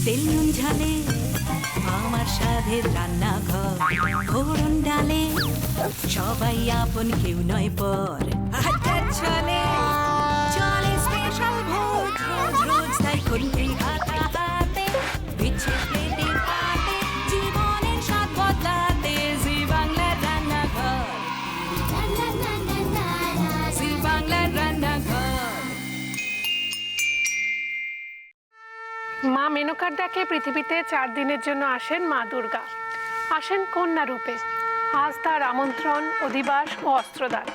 তেল নুন ঝালে আমার স্বাদের রান্নাঘর, ফোড়ন ডালে সবাই আপন, কেউ নয় পর। আড্ডার ছলে চলে স্পেশাল ভোজ, রোজ রোজ তাই খুন্তি হাতে বিচ্ছে প্লেটে পাতে, জীবনের স্বাদ বদলাতে জি বাংলার রান্নাঘর, জি বাংলার রান্নাঘর। মা মেনকার ডাকে পৃথিবীতে 4 দিনের জন্য আসেন মা দুর্গা। আসেন কন্যা রূপে। আজ তার আমন্ত্রণ, অধিবাস ও অস্ত্রদান।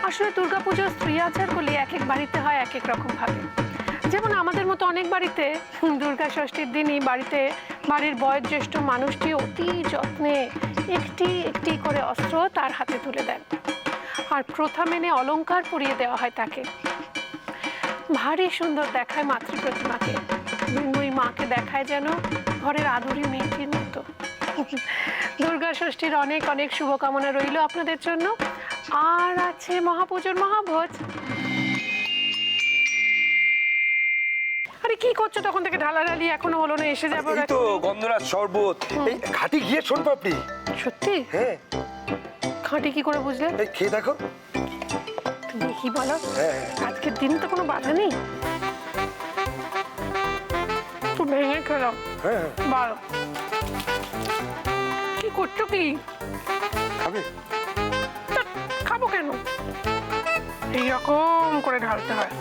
আসলে দুর্গাপুজোর স্ত্রী আচারগুলি এক এক বাড়িতে হয় এক এক রকমভাবে। যেমন আমাদের মতো অনেক বাড়িতে দুর্গা ষষ্ঠীর দিনই বাড়ির বয়োজ্যেষ্ঠ মানুষটি অতি যত্নে একটি একটি করে অস্ত্র তার হাতে তুলে দেন, আর প্রথা মেনে অলংকার পরিয়ে দেওয়া হয় তাকে। ভারী সুন্দর দেখায় মাতৃ প্রতিমাকে। ওই মাকে দেখায় যেন ঘরের আদুরি মেয়েটির মতো। দুর্গা ষষ্ঠীর অনেক অনেক শুভকামনা রইল আপনাদের জন্য। আর আছে মহাপুজোর মহাভোজ। আরে কি করছো তখন থেকে ঢালাঢালি, এখনো হলো না? এসে যাবো। এই তো গন্ধরাজ শরবত, এই খাঁটি ঘিয়ের সোনপাপড়ি। সত্যি? হ্যাঁ। খাঁটি কি করে বুঝলে? এই খেয়ে দেখো। দেখি বলো। হ্যাঁ। আজকের দিন তো কোনো বাধা নেই, একটু ভেঙে খেলাম। হ্যাঁ। বলো কি করছো? কি খাবে? খাবো কেন? এইরকম করে ঢালতে হয়।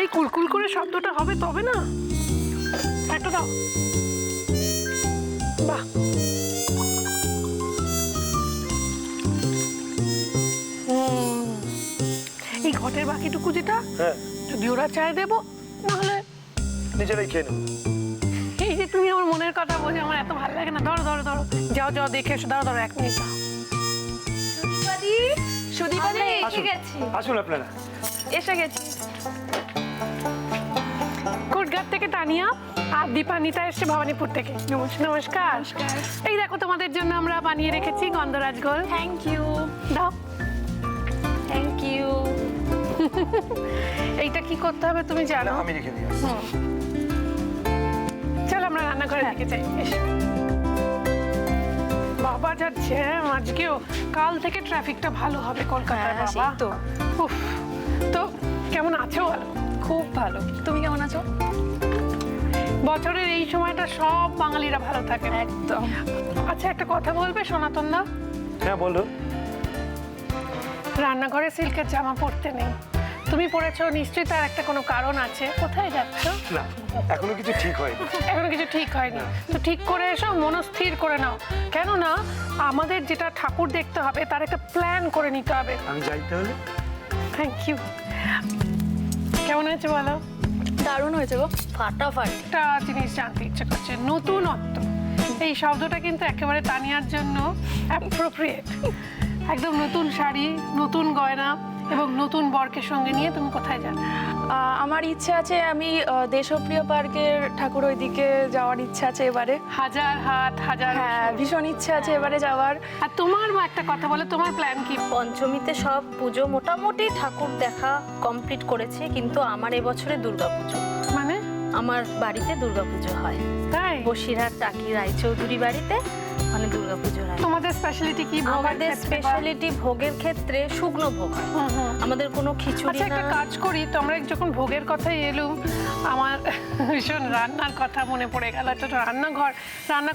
এই কুলকুল করে শব্দটা হবে তবে না। একটা দাও। বাহ, এই ঘটের বাকিটুকু যেটা, হ্যাঁ, যদি ওরা চায় দেবো, নাহলে নিজেরাই খেয়ে নেবো। এই যে তুমি আমার মনের কথা বোঝো, আমার এত ভালো লাগে না। ধরো ধরো ধরো, যাও যাও দেখে এসো। ধরো ধরো, 1 মিনিট দাও। সুদীপাদি এসে গেছি। আসুন আপনারা। এসে গেছি। কোটঘাট থেকে তানিয়া আর দীপানিতা এসছে ভবানীপুর থেকে। নমস্কার। এই দেখো তোমাদের জন্য আমরা বানিয়ে রেখেছি গন্ধরাজ গোল। Thank you. দাও। Thank you. এইটা কি করতে হবে তুমি জানো? আমি রেখে দিয়ে আসছি। চলো আমরা রান্নাঘরের দিকে যাই। এসো। বাবা যা জ্যাম আজকেও। কাল থেকে ট্রাফিকটা ভালো হবে কলকাতায়। হ্যাঁ, বাবা সেই তো। উফ। তো কেমন আছো? বলো। খুব ভালো। তুমি কেমন আছো? বছরের এই সময়টা সব বাঙালিরা ভালো থাকে। একদম। আচ্ছা, একটা কথা বলবে সনাতন দা? হ্যাঁ বলো। রান্নাঘরে সিল্কের জামা পরতে নেই। তুমি পরেছো, নিশ্চয়ই তার একটা কোনো কারণ আছে। কোথায় যাচ্ছ? না, এখনো কিছু ঠিক হয়নি। এখনো কিছু ঠিক হয়নি তো ঠিক করে এসো, মনস্থির করে নাও। কেননা আমাদের যেটা ঠাকুর দেখতে হবে তার একটা প্ল্যান করে নিতে হবে। আমি যাই তাহলে। Thank you. কেমন হয়েছে বলো? দারুণ হয়েছে গো, ফাটাফাটি। একটা জিনিস জানতে ইচ্ছে করছে, নতুনত্ব। এই শব্দটা কিন্তু একেবারে তানিয়ার জন্য অ্যাপ্রোপ্রিয়েট। একদম নতুন শাড়ি, নতুন গয়না এবং নতুন বরকে সঙ্গে নিয়ে তুমি কোথায় যাবে? আমার ইচ্ছে আছে, আমি দেশপ্রিয় পার্কের ঠাকুর ওইদিকে যাওয়ার ইচ্ছা আছে এবারে। হাজার হাত হাজার। হ্যাঁ, ভীষণ ইচ্ছে আছে এবারে যাওয়ার। আর তোমার মা একটা কথা বলে, তোমার প্ল্যান কি? পঞ্চমীতে সব পুজো মোটামুটি ঠাকুর দেখা কমপ্লিট করেছি, কিন্তু আমার এবছরে দুর্গাপুজো, মানে আমার বাড়িতে দুর্গাপুজো হয়। তাই? বসিরহাট টাকি রায়চৌধুরী বাড়িতে মানে দুর্গাপুজো হয়। তোমাদের স্পেশালিটি কি? আমাদের স্পেশালিটি ভোগের ক্ষেত্রে শুকনো ভোগ হয়, আমাদের কোনো খিচুড়ি আচ্ছা, একটা না। কাজ করি, তোমরা যখন ভোগের কথাই এলুম, আমার ভীষণ রান্নার কথা মনে পড়ে গেল। একটা রান্না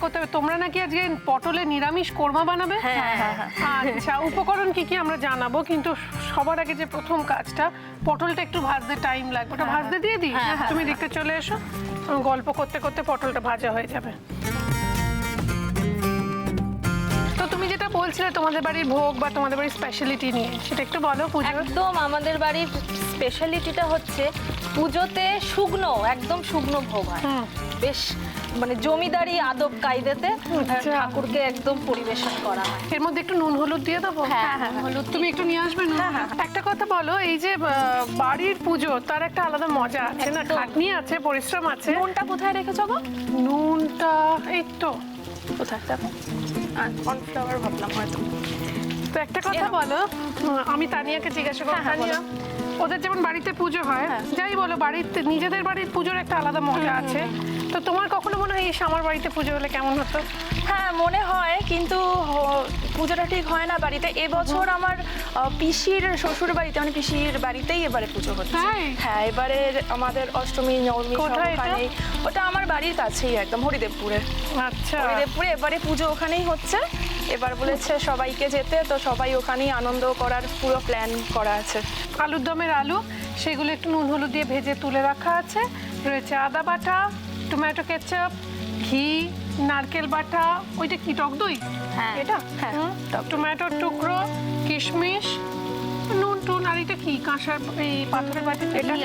করতে হবে। তোমরা নাকি আজকে পটলে নিরামিষ কোরমা বানাবে? হ্যাঁ। আচ্ছা, উপকরণ কি কি আমরা জানাবো, কিন্তু সবার আগে যে প্রথম কাজটা, পটলটা একটু ভাজতে টাইম লাগবে। ওটা ভাজতে দিয়ে দিই। তুমি দেখতে চলে এসো, গল্প করতে করতে পটলটা ভাজা হয়ে যাবে। তো তুমি যেটা বলছিলে তোমাদের বাড়ির ভোগ বা তোমাদের বাড়ির স্পেশালিটি নিয়ে, সেটা একটু বলো। পুজো একদম আমাদের বাড়ির স্পেশালিটিটা হচ্ছে পুজোতে শুকনো, একদম শুকনো ভোগ হয়। বেশ মানে জমিদারি আদব কায়দাতে আচ্ছা। ঠাকুরকে একদম পরিবেশন করা হয়। এর মধ্যে একটু নুন হলুদ দিয়ে দেবো। হ্যাঁ, হ্যাঁ, হলুদ তুমি একটু নিয়ে আসবে নুন? একটা কথা বলো, এই যে বাড়ির পুজো তার একটা আলাদা মজা আছে না, একদম। খাটনি আছে, পরিশ্রম আছে। নুনটা কোথায় রেখেছো গো? নুনটা এই তো। কোথায় দেখো? কর্নফ্লাওয়ার ভাবলাম হয়তো। তো একটা কথা বলো, আমি তানিয়াকে জিজ্ঞাসা করবো, হ্যাঁ, তানিয়া ওদের যেমন বাড়িতে পুজো হয়, যাই বলো বাড়িতে নিজেদের বাড়ির পুজোর একটা আলাদা মজা আছে। তো তোমার কখনো মনে হয় ইস, আমার বাড়িতে পুজো হলে কেমন হতো? হ্যাঁ মনে হয়, কিন্তু পুজোটা ঠিক হয় না বাড়িতে। এবছর আমার পিসির শ্বশুর বাড়িতে, মানে পিসির বাড়িতেই এবারে পুজো হচ্ছে। তাই? হ্যাঁ, এবারে আমাদের অষ্টমী নবমী কোথায় এটা? ওখানেই। ওটা আমার বাড়ির কাছেই একদম, হরিদেবপুরে। আচ্ছা, হরিদেবপুরে এবারে পুজো ওখানেই হচ্ছে। এবার বলেছে সবাইকে যেতে, তো সবাই ওখানেই আনন্দ করার পুরো প্ল্যান করা আছে। আলুর দমের আলু, সেগুলো একটু নুন হলুদ দিয়ে ভেজে তুলে রাখা আছে। রয়েছে আদা বাটা, টমেটো কেচাপ, ঘি, নারকেল বাটা, ওইটা কি টক দই? হ্যাঁ। এটা হ্যাঁ, টক দই। টমেটোর টুকরো, কিশমিশ, নুন টুন। আর এটা কি কাঁসার এই পাথরের বাটিতে? এটা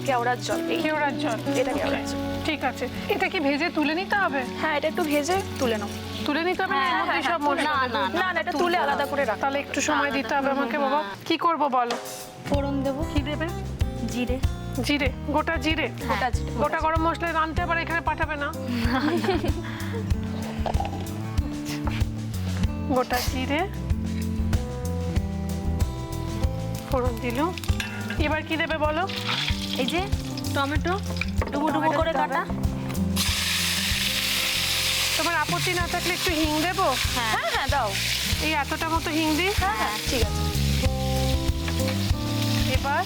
কেওড়ার জল। কেওড়ার জল। এটা কেওড়ার জল। ঠিক আছে, এটা কি ভেজে তুলে নিতে হবে? হ্যাঁ, এটা একটু ভেজে তুলে নাও। তুলে নিতে হবে না এর হ্যাঁ, মধ্যে হ্যাঁ, সব মশলা? না, না, না না, এটা তুলে আলাদা করে রাখ। তাহলে একটু সময় দিতে হবে আমাকে বাবা। কি করব বলো? ফোড়ন দেবো, কি দেবে? জিরে। জিরে, গোটা জিরে। গোটা জিরে। গোটা গরম মশলা রানতে আবার এখানে পাঠাবে না? গোটা জিরে ফোড়ন দিল। এবার কি দেবে বলো? এই যে টমেটো ডুবো ডুবো করে কাটা। তোমার আপত্তি না থাকলে একটু হিং দেবো? হ্যাঁ, হ্যাঁ হ্যাঁ, দাও। এই এতটা মতো হিং দিই। হ্যাঁ, ঠিক আছে। এবার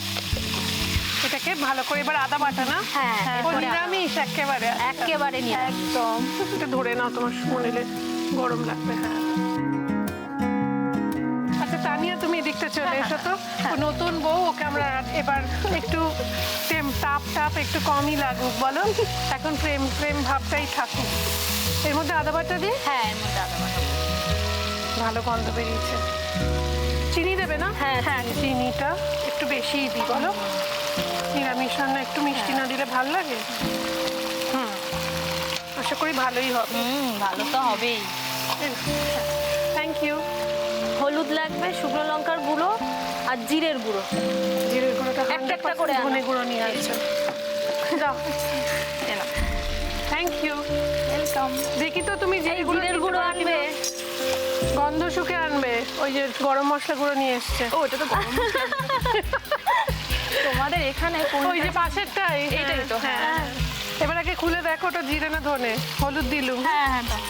এটাকে ভালো করে, এবার আদা বাটা না? হ্যাঁ, ও এরপরে নিরামিষ একেবারে। একেবারে নিয়ে একদম। এটা ধরে নাও, তোমার শরীরে গরম লাগবে। হ্যাঁ। আচ্ছা তানিয়া, তুমি এদিকটা চলে এসো তো। ও নতুন বউ, ওকে আমরা এবার একটু তাপ একটু কমই লাগুক বলো, এখন প্রেম প্রেম ভাবটাই থাকুক। এর মধ্যে আদা বাটা দিয়ে হ্যাঁ, এর মধ্যে আদা বাটা। ভালো গন্ধ বেরিয়েছে। চিনি দেবে না? হ্যাঁ, হ্যাঁ, চিনিটা একটু বেশিই দিই বলো। নিরামিষ রান্না একটু মিষ্টি না দিলে ভালো লাগে? আশা করি ভালোই হবে। ভালো তো হবেই। Thank you. হলুদ লাগবে, শুকনো লঙ্কার গুঁড়ো আর জিরের গুঁড়ো। জিরের গুঁড়োটা একটা একটা করে আনো। ধনে গুঁড়ো নিয়ে আসছে। যাও, থ্যাংক ইউ। ওয়েলকাম। দেখি তো তুমি এই জিরের গুঁড়ো আনবে। গন্ধ শুকে আনবে। ওই যে গরম মশলা গুঁড়ো নিয়ে এসছে। ও, এটা তো গরম মশলা। তোমাদের এখানে ওই যে পাশেরটাই। এইটাই তো, হ্যাঁ। এবার আগে খুলে দেখো ওটা জিরে না ধনে। হলুদ দিলুম। হ্যাঁ হ্যাঁ, দাও।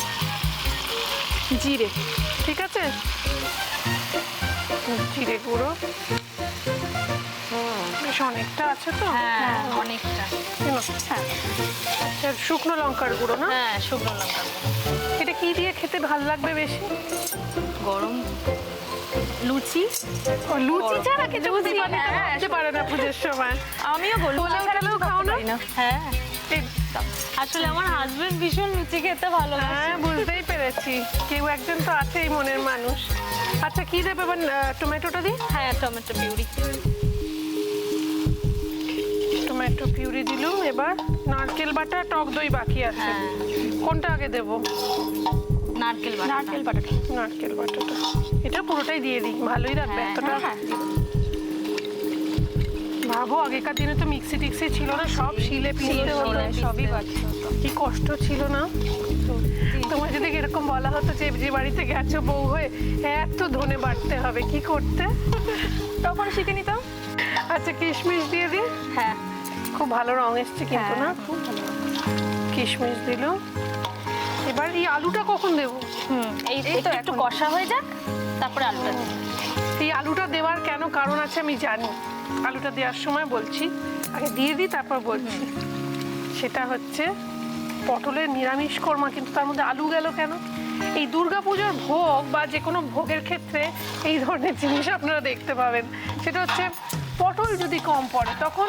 জিরে, ঠিক আছে। জিরে গুঁড়ো বেশ অনেকটা আছে তো। হ্যাঁ, অনেকটা। কেন? হ্যাঁ, আর শুকনো লঙ্কার গুঁড়ো না? হ্যাঁ, শুকনো লঙ্কার গুঁড়ো। এটা কি দিয়ে খেতে ভালো লাগবে বেশি? গরম লুচি। ও, লুচি ছাড়া কিছু লুচি, দিবানিতে হ্যাঁ। ভাবতে পারে না পুজোর সময়। আমিও বলবো, পোলাও টোলাও খাও না? হ্যাঁ, এই- আসলে আমার হাজবেন্ড ভীষণ লুচি খেতে ভালোবাসে। হ্যাঁ, বুঝতেই পেরেছি। কেউ একজন তো আছেই মনের মানুষ। আচ্ছা কি দেবে এবার? টমেটোটা দিই। হ্যাঁ, টমেটো পিউরি। টমেটো পিউরি দিলুম। এবার নারকেল বাটা, টক দই বাকি আছে। হ্যাঁ, কোনটা আগে দেবো? নারকেল বাটা। নারকেল বাটাটা। নারকেল বাটাটা। এটা পুরোটাই দিয়ে দিই, ভালোই লাগবে হ্যাঁ, এতটা। হ্যাঁ, ভাবো আগেকার দিনে তো মিক্সি টিক্সি ছিল না, সব শিলে পিষতে হতো। সবই বাড়ছে হতো। কি কষ্ট ছিল না? তোমার যদি এরকম বলা হতো যে যে বাড়িতে গেছো বউ হয়ে এত ধনে বাটতে হবে, কি করতে? তখন শিখে নিতাম। আচ্ছা কিশমিশ দিয়ে দিই। হ্যাঁ, খুব ভালো রং এসছে কিন্তু না? খুব ভালো। কিশমিশ দিল। এবার এই আলুটা কখন দেবো? এই এই তো একটু এখন। কষা হয়ে যাক, তারপরে আলুটা দিই। এই আলুটা দেওয়ার কেন কারণ আছে আমি জানি। আলুটা দেওয়ার সময় বলছি, আগে দিয়ে দিই তারপর বলছি। সেটা হচ্ছে পটলের নিরামিষ কোরমা, কিন্তু তার মধ্যে আলু গেল কেন? এই দুর্গাপুজোর ভোগ বা যে কোনো ভোগের ক্ষেত্রে এই ধরনের জিনিস আপনারা দেখতে পাবেন। সেটা হচ্ছে পটল যদি কম পড়ে তখন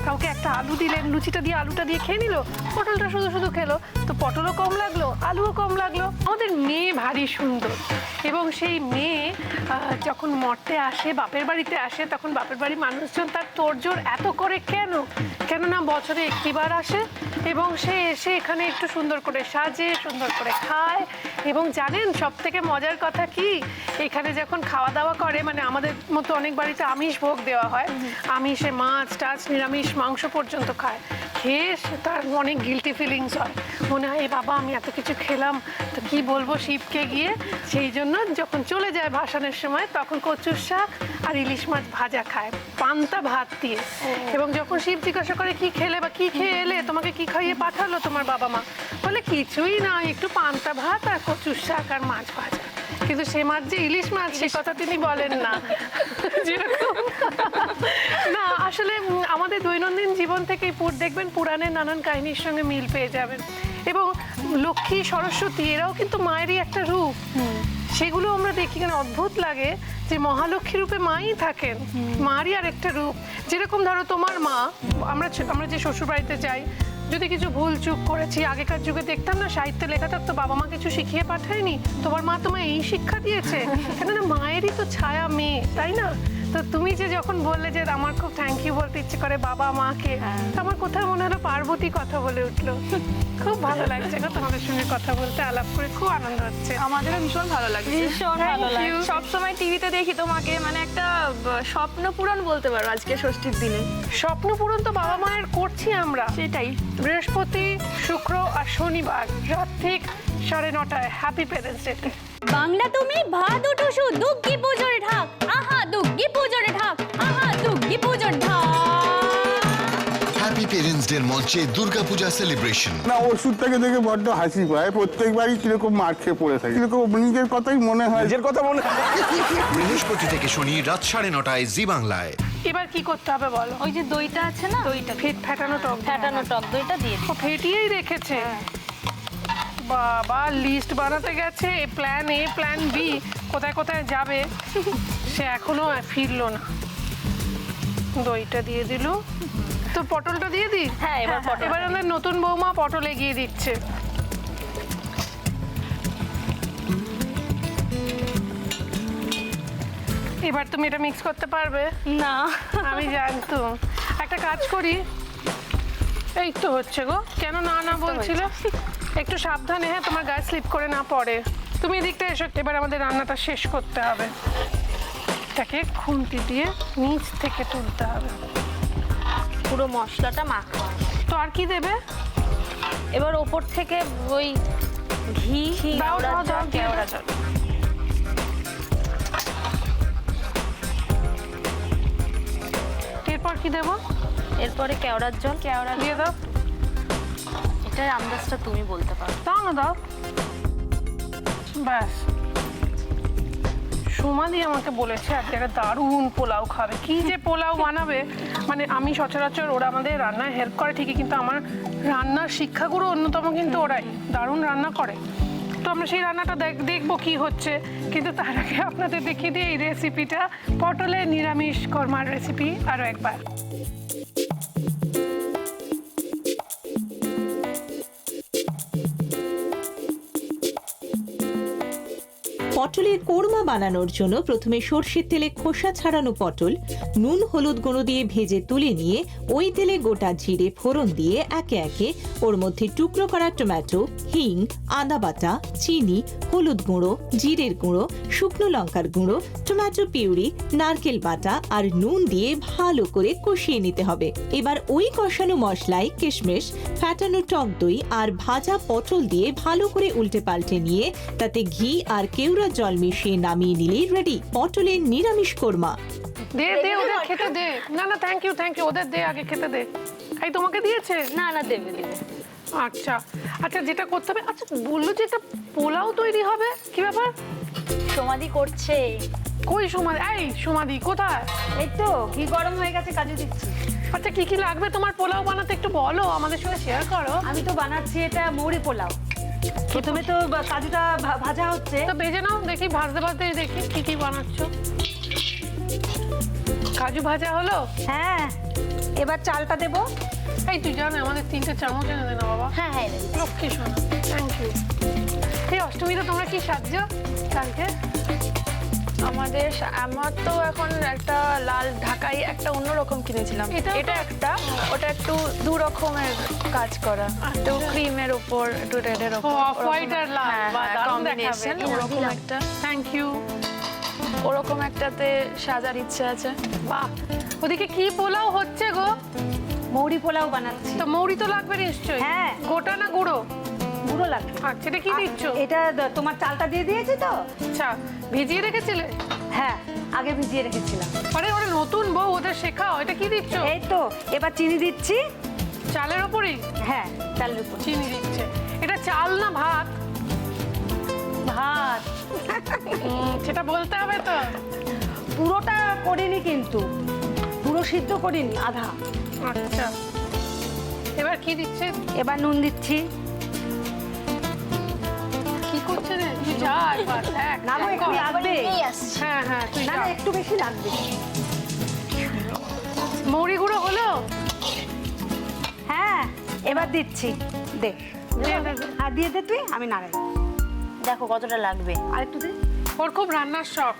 কাউকে একটা আলু দিলেন, লুচিটা দিয়ে আলুটা দিয়ে খেয়ে নিল, পটলটা শুধু শুধু খেলো, তো পটলও কম লাগলো, আলুও কম লাগলো। আমাদের মেয়ে ভারী সুন্দর, এবং সেই মেয়ে যখন মর্তে আসে, বাপের বাড়িতে আসে, তখন বাপের বাড়ির মানুষজন তার তোড়জোড় এত করে কেন? কেননা বছরে একটিবার আসে, এবং সে এসে এখানে একটু সুন্দর করে সাজে, সুন্দর করে খায়। এবং জানেন সব থেকে মজার কথা কি, এখানে যখন খাওয়া দাওয়া করে, মানে আমাদের মতো অনেক বাড়িতে আমিষ ভোগ দেওয়া হয়, আমিষে মাছ টাছ নিরামিষ মাংস পর্যন্ত খায়, খেয়ে তার অনেক গিলটি ফিলিংস হয়, মনে হয় এ বাবা আমি এত কিছু খেলাম, তো কি বলবো শিবকে গিয়ে। সেই জন্য যখন চলে যায় ভাসানের সময়, তখন কচুর শাক আর ইলিশ মাছ ভাজা খায় পান্তা ভাত দিয়ে। এবং যখন শিব জিজ্ঞাসা করে কি খেলে বা কি খেয়ে এলে, তোমাকে কি খাইয়ে পাঠালো তোমার বাবা মা, বলে কিছুই না, একটু পান্তা ভাত আর কচুর শাক আর মাছ ভাজা। কিন্তু সে মাছ যে ইলিশ মাছ, সে কথা তিনি বলেন না। যেরকম না, আসলে আমাদের দৈনন্দিন জীবন থেকে দেখবেন পুরাণের নানান কাহিনীর সঙ্গে মিল পেয়ে যাবেন। এবং লক্ষ্মী, সরস্বতী এরাও কিন্তু মায়েরই একটা রূপ, সেগুলো আমরা দেখি কেন অদ্ভুত লাগে যে মহালক্ষ্মী রূপে মাই থাকেন, মারই আর একটা রূপ। যেরকম ধরো তোমার মা, আমরা যে শ্বশুর বাড়িতে যাই, যদি কিছু ভুল চুক করেছি, আগেকার যুগে দেখতাম না সাহিত্যে লেখা থাকতো বাবা মা কিছু শিখিয়ে পাঠায়নি, তোমার মা তোমায় এই শিক্ষা দিয়েছে, কেননা মায়েরই তো ছায়া মেয়ে, তাই না? তো তুমি যে যখন বললে যে আমার খুব থ্যাংক ইউ বলতে ইচ্ছে করে বাবা মাকে, আমার কোথায় মনে হলো পার্বতী কথা বলে উঠলো। খুব ভালো লাগছে গো তোমাদের সঙ্গে কথা বলতে, আলাপ করে খুব আনন্দ হচ্ছে। আমাদেরও ভীষণ ভালো লাগছে। ভীষণ ভালো Thank লাগে। you. সবসময় টিভিতে দেখি তোমাকে, মানে একটা স্বপ্ন পূরণ বলতে পারো আজকে ষষ্ঠীর দিনে। স্বপ্ন পূরণ তো বাবা মায়ের করছি আমরা। সেটাই। বৃহস্পতি, শুক্র আর শনিবার রাত ঠিক 9:30 হ্যাপি প্যারেন্টস ডে। বাংলা তুমি ভাদু টুসু দুগ্গি পুজোর ঢাক, আহা দুগ্গি পুজোর ঢাক, আহা দুগ্গি পুজোর ঢাক। হ্যাপি পেরেন্টস ডে মঞ্চে দুর্গাপূজা সেলিব্রেশন। না, ওষুধটাকে দেখে বড্ড হাসি পায়, প্রত্যেকবারই কিরকম মার খেয়ে পড়ে থাকে, কিরকম নিজের কথাই মনে হয়। নিজের কথা মনে বৃহস্পতি থেকে শনি রাত 9:30 জি বাংলায়। এবার কি করতে হবে বলো? ওই যে দইটা আছে না, দইটা ফেটানো টক ফ্যাটানো টক দইটা দিয়ে দিই। ও ফেটিয়েই রেখেছে। বাবা লিস্ট বানাতে গেছে, প্ল্যান এ প্ল্যান বি, কোথায় কোথায় যাবে, সে এখনো ফিরলো না। দইটা দিয়ে দিল, তো পটলটা দিয়ে দিই। হ্যাঁ, এবার পটল। এবার আমাদের নতুন বৌমা পটল এগিয়ে দিচ্ছে। এবার তুমি এটা মিক্স করতে পারবে? না, আমি জানতাম। একটা কাজ করি, এই তো হচ্ছে গো, কেন না না বলছিলে? একটু সাবধানে, হ্যাঁ, তোমার গায়ে স্লিপ করে না পড়ে। তুমি এদিকটা এসো, এবার আমাদের রান্নাটা শেষ করতে হবে। এটাকে খুন্তি দিয়ে নিচ থেকে তুলতে হবে। পুরো মশলাটা মাখা। তো আর কি দেবে? এবার ওপর থেকে ওই ঘি, দাও কেওড়ার দাও দাও, জল, কেওড়া জল। এরপর কি দেবো? এরপরে কেওড়ার জল, কেওড়া দিয়ে দাও। এটার আন্দাজটা তুমি বলতে পারো। দাও না, দাও। ব্যাস। সুমাদি আমাকে বলেছে আজকে একটা দারুণ পোলাও খাবে। কি যে পোলাও বানাবে, মানে আমি সচরাচর ওরা আমাদের রান্নায় হেল্প করে ঠিকই, কিন্তু আমার রান্নার শিক্ষাগুরু অন্যতম কিন্তু ওরাই, দারুণ রান্না করে। তো আমরা সেই রান্নাটা দেখবো কি হচ্ছে, কিন্তু তার আগে আপনাদের দেখিয়ে দিই এই রেসিপিটা, পটলের নিরামিষ কর্মার রেসিপি আরও একবার। পটলের কোরমা বানানোর জন্য প্রথমে সর্ষের তেলে খোসা ছাড়ানো পটল নুন হলুদ গুঁড়ো দিয়ে ভেজে তুলে নিয়ে ওই তেলে গোটা জিরে ফোড়ন দিয়ে একে একে ওর মধ্যে টুকরো করা টমেটো, হিং, আদা বাটা, চিনি, হলুদ গুঁড়ো, জিরের গুঁড়ো, শুকনো লঙ্কার গুঁড়ো, টমেটো পিউরি, নারকেল বাটা আর নুন দিয়ে ভালো করে কষিয়ে নিতে হবে। এবার ওই কষানো মশলায় কিশমিশ, ফ্যাটানো টক দই আর ভাজা পটল দিয়ে ভালো করে উল্টে পাল্টে নিয়ে তাতে ঘি আর কেওড়া জল মিশিয়ে নামিয়ে নিলেই রেডি পটলের নিরামিষ কোরমা। দে দে ওদের খেতে দে। না না, থ্যাংক ইউ থ্যাংক ইউ, ওদের দে আগে খেতে দে। এই তোমাকে দিয়েছে? না না, দেবে দেবে। আচ্ছা আচ্ছা, যেটা করতে হবে, আচ্ছা বললো যে একটা পোলাও তৈরি হবে, কি ব্যাপার? সমাধি করছে। কই সমাধি? এই সমাধি কোথায়? এই তো ঘি গরম হয়ে গেছে, কাজু দিচ্ছি। আচ্ছা কি কি লাগবে তোমার পোলাও বানাতে একটু বলো, আমাদের সঙ্গে শেয়ার করো। আমি তো বানাচ্ছি এটা মৌরি পোলাও। প্রথমে তো কাজুটা ভাজা হচ্ছে। তো ভেজে নাও দেখি, ভাজতে ভাজতে দেখি কি কি বানাচ্ছো। কাজু ভাজা হলো? হ্যাঁ, এবার চালটা দেবো। এই তুই জানে আমাদের 3টে চামচ এনে দে না বাবা। হ্যাঁ হ্যাঁ লক্ষ্মী শোনা, থ্যাংক ইউ। এই অষ্টমীতে তোমরা কি সাজছ কালকে? আমার তো এখন একটা লাল ঢাকাই একটা অন্যরকম কিনেছিলাম। এটাও তো- এটা একটা, ওটা একটু দু রকমের কাজ করা, একটু ক্রিমের উপর একটু রেডের উপর, অফ হোয়াইট আর লাল, বাহ, দারুণ কম্বিনেশন দেখাবে। ওরকম একটা, থ্যাংক ইউ। ওরকম একটাতে সাজার ইচ্ছে আছে। বাহ, ওদিকে কি পোলাও হচ্ছে গো? মৌরি পোলাও বানাচ্ছি। তো মৌরি তো লাগবে নিশ্চয়ই। হ্যাঁ। গোটা না গুঁড়ো? গুঁড়ো লাগবে। আচ্ছা, এটা কি দিচ্ছ? এটা তোমার চালটা দিয়ে দিয়েছি তো। আচ্ছা, ভিজিয়ে রেখেছিলে? হ্যাঁ, আগে ভিজিয়ে রেখেছিলাম। আরে ওরা নতুন বউ, ওদের শেখাও। এটা কি দিচ্ছ? এই তো এবার চিনি দিচ্ছি। চালের ওপরেই হ্যাঁ, চালের উপর চিনি দিচ্ছে। এটা চাল না ভাত? ভাত। সেটা বলতে হবে তো। পুরোটা করিনি কিন্তু, পুরো সিদ্ধ করিনি, আধা। আচ্ছা, এবার কি দিচ্ছে? এবার নুন দিচ্ছি। কি করছে রে? তুই যা একবার দেখ। না গো, একটু লাগবে। হ্যাঁ হ্যাঁ, তুই না যা। না, একটু বেশি লাগবে। মৌরি গুঁড়ো হলো? হ্যাঁ, এবার দিচ্ছি। দে। দিয়ে দে। আর দিয়ে দে তুই, আমি নাড়াই। দেখো কতটা লাগবে। আর একটু দে। ওর খুব রান্নার শখ।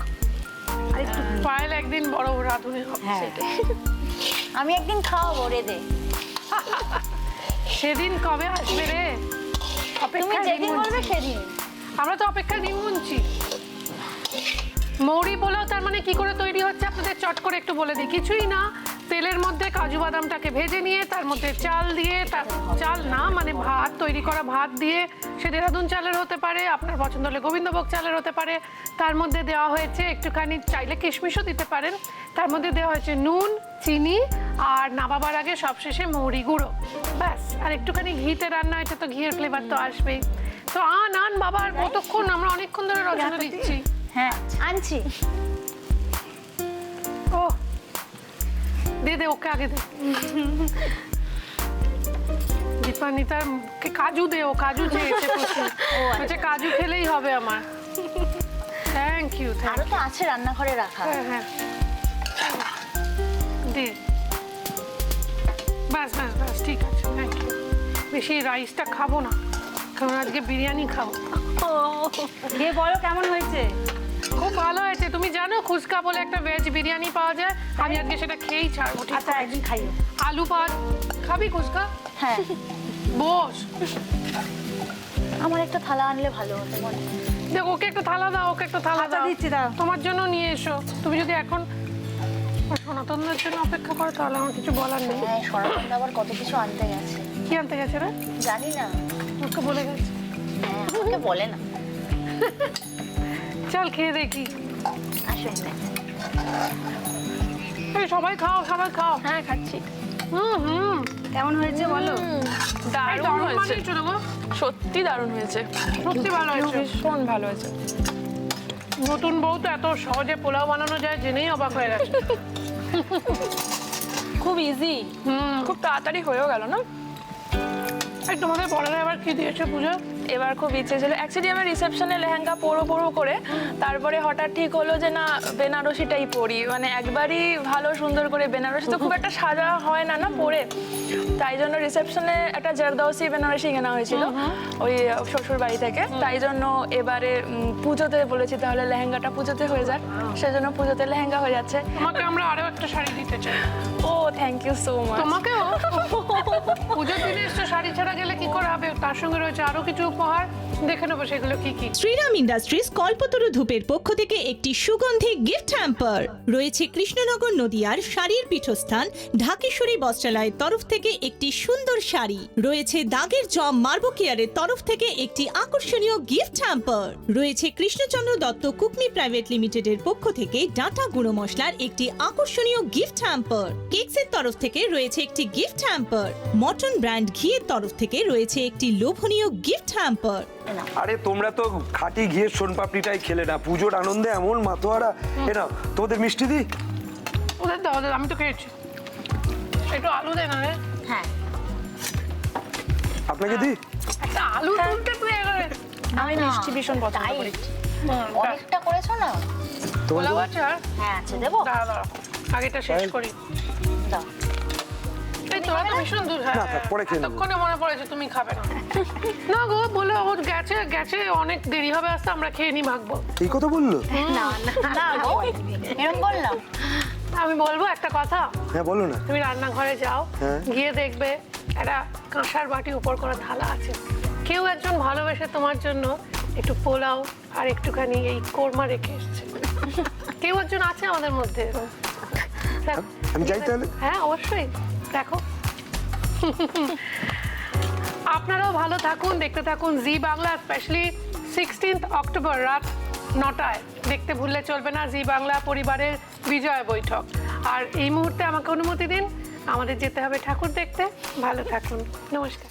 আর একটু দে। পায়েল একদিন বড় রাঁধুনি হবে। হ্যাঁ। আমি একদিন খাওয়াবো রে দে। সেদিন কবে আসবে রে? তুমি অপেক্ষায় দিন যেদিন বলবে গুনছি। সেদিন। আমরা তো অপেক্ষায় দিন গুনছি। মৌরি পোলাও তার মানে কি করে তৈরি হচ্ছে আপনাদের চট করে একটু বলে দিই। কিছুই না, তেলের মধ্যে কাজু বাদামটাকে ভেজে নিয়ে তার মধ্যে চাল দিয়ে, তার চাল না মানে ভাত, তৈরি করা ভাত দিয়ে, সে দেহরাদুন চালের হতে পারে, আপনার পছন্দ হলে গোবিন্দভোগ চালের হতে পারে। তার মধ্যে দেওয়া হয়েছে একটুখানি, চাইলে কিশমিশও দিতে পারেন। তার মধ্যে দেওয়া হয়েছে নুন, চিনি আর নামাবার আগে সবশেষে মৌরি গুঁড়ো, ব্যাস। আর একটুখানি ঘিতে রান্না, এটা তো ঘিয়ের ফ্লেভার তো আসবেই। তো আন বাবা, আর কতক্ষণ? আমরা অনেকক্ষণ ধরে রচনা দিচ্ছি। হ্যাঁ আনছি। ও দে দে, ওকে আগে দে। দীপান্বিতার কাজু দে, ও কাজু চেয়েছে প্রচুর। বলছে কাজু খেলেই হবে আমার। Thank you. আরো তো আছে রান্নাঘরে রাখা। হ্যাঁ হ্যাঁ, দে। ব্যাস ব্যাস ব্যাস, ঠিক আছে, থ্যাংক ইউ। বেশি রাইসটা খাবো না, কারণ আজকে বিরিয়ানি খাবো। দিয়ে বলো কেমন হয়েছে। খুব ভালো হয়েছে। তুমি জানো খুচকা বলে একটা ভেজ বিরিয়ানি পাওয়া যায়? আমি আজকে সেটা খেয়েই ছাড়বো। ঠিক আচ্ছা, একদিন খাইও। আলু পাত খাবি খুচকা? হ্যাঁ, বস। আমার একটা থালা আনলে ভালো হতো মনে হয়। দেখ, ওকে একটা থালা দাও, ওকে একটা থালা আচ্ছা, দাও। দিচ্ছি, দাও। তোমার জন্য নিয়ে এসো। তুমি যদি এখন সনাতনদের জন্য অপেক্ষা করো তাহলে আমার কিছু বলার নেই। হ্যাঁ, সনাতন আবার কত কিছু আনতে গেছে। কি আনতে গেছে রে? জানি না। ওকে বলে গেছে। হ্যাঁ, আমাকে বলে না। চল খেয়ে দেখি। আসো এখানে। এই সবাই খাও, সবাই খাও। হ্যাঁ, খাচ্ছি। হুম। কেমন হয়েছে বলো। এই দারুণ দারুণ হয়েছে, বানিয়েছো না গো? সত্যি দারুণ হয়েছে, সত্যি ভালো হয়েছে। ভীষণ ভালো হয়েছে। নতুন বউ তো এত সহজে পোলাও বানানো যায় জেনেই অবাক হয়ে গেছে। খুব ইজি, খুব তাড়াতাড়ি হয়েও গেল না। এই তোমাদের বড়রা আবার কি দিয়েছে পুজো? এবার খুব ইচ্ছে ছিল অ্যাকচুয়ালি আমার রিসেপশনে লেহেঙ্গা পরবো করে, তারপরে হঠাৎ ঠিক হলো যে না, বেনারসিটাই পরি। মানে একবারই ভালো সুন্দর করে, বেনারসি তো খুব একটা সাজা হয় না না পরে, তাই জন্য রিসেপশনে একটা জারদৌসি বেনারসি কেনা হয়েছিল ওই শ্বশুর বাড়ি থেকে। তাই জন্য এবারে পুজোতে বলেছি তাহলে লেহেঙ্গাটা পুজোতে হয়ে যাক, সেজন্য পুজোতে লেহেঙ্গা হয়ে যাচ্ছে। তোমাকে আমরা আরো একটা শাড়ি দিতে চাই। ও থ্যাংক ইউ সো মাচ। তোমাকেও পুজোর দিনে এসছো, শাড়ি ছাড়া গেলে কি করে হবে? তার সঙ্গে রয়েছে আরো কিছু উপহার, দেখে নেবো সেগুলো কি কি। শ্রীরাম ইন্ডাস্ট্রিজ কল্পতরু ধূপের পক্ষ থেকে একটি সুগন্ধি গিফট হ্যাম্পার রয়েছে। কৃষ্ণনগর নদিয়ার শাড়ির পীঠস্থান ঢাকেশ্বরী বস্ত্রালয়ের তরফ থেকে একটি সুন্দর শাড়ি রয়েছে। দাগের জম মার্বো কেয়ারের তরফ থেকে একটি আকর্ষণীয় গিফট হ্যাম্পার রয়েছে। কৃষ্ণচন্দ্র দত্ত কুকমি প্রাইভেট লিমিটেডের পক্ষ থেকে ডাটা গুঁড়ো মশলার একটি আকর্ষণীয় গিফট হ্যাম্পার। কেকসের তরফ থেকে রয়েছে একটি গিফট হ্যাম্পার। মটন ব্র্যান্ড ঘিয়ের তরফ থেকে রয়েছে একটি লোভনীয় গিফট হ্যাম্পার। আরে তোমরা তো খাঁটি ঘিয়ের সোনপাপড়িটাই খেলে না, পুজোর আনন্দে এমন মাতোয়ারা। এ নাও তোমাদের মিষ্টি দি। ওদের দাও, ওদের, আমি তো খেয়েছি। একটু আলু দে না রে। হ্যাঁ, আপনাকে দি। একটা আলু তুলতে তুই এবারে। আমি মিষ্টি ভীষণ পছন্দ করি। অনেকটা করেছো না। পোলাও আছে আর? হ্যাঁ আছে, দেবো। দাঁড়া দাঁড়া, আগেটা শেষ করি। দাও। এই তোরা তো ভীষণ দূর, হ্যাঁ না, থাক, পরে খেয়ে নেবো। এতক্ষণে মনে পড়েছে তুমি খাবে না। না গো, বলে ও গেছে অনেক দেরি হবে আসতে, আমরা খেয়ে নি ভাগবো। এই কথা বললো? না গো এরকম বললাম। আমি বলবো একটা কথা, হ্যাঁ বলো না। তুমি রান্নাঘরে যাও, হ্যাঁ। গিয়ে দেখবে একটা কাঁসার বাটি উপর করা থালা আছে, কেউ একজন ভালোবেসে তোমার জন্য একটু পোলাও আর একটুখানি এই কোরমা রেখে এসছে। কেউ একজন আছে আমাদের মধ্যে। আমি যাই তাহলে? হ্যাঁ অবশ্যই, দেখো। আপনারাও ভালো থাকুন, দেখতে থাকুন জি বাংলা, স্পেশালি 16 অক্টোবর রাত 9টায় দেখতে ভুললে চলবে না জি বাংলা পরিবারের বিজয় বৈঠক। আর এই মুহূর্তে আমাকে অনুমতি দিন, আমাদের যেতে হবে ঠাকুর দেখতে। ভালো থাকুন, নমস্কার।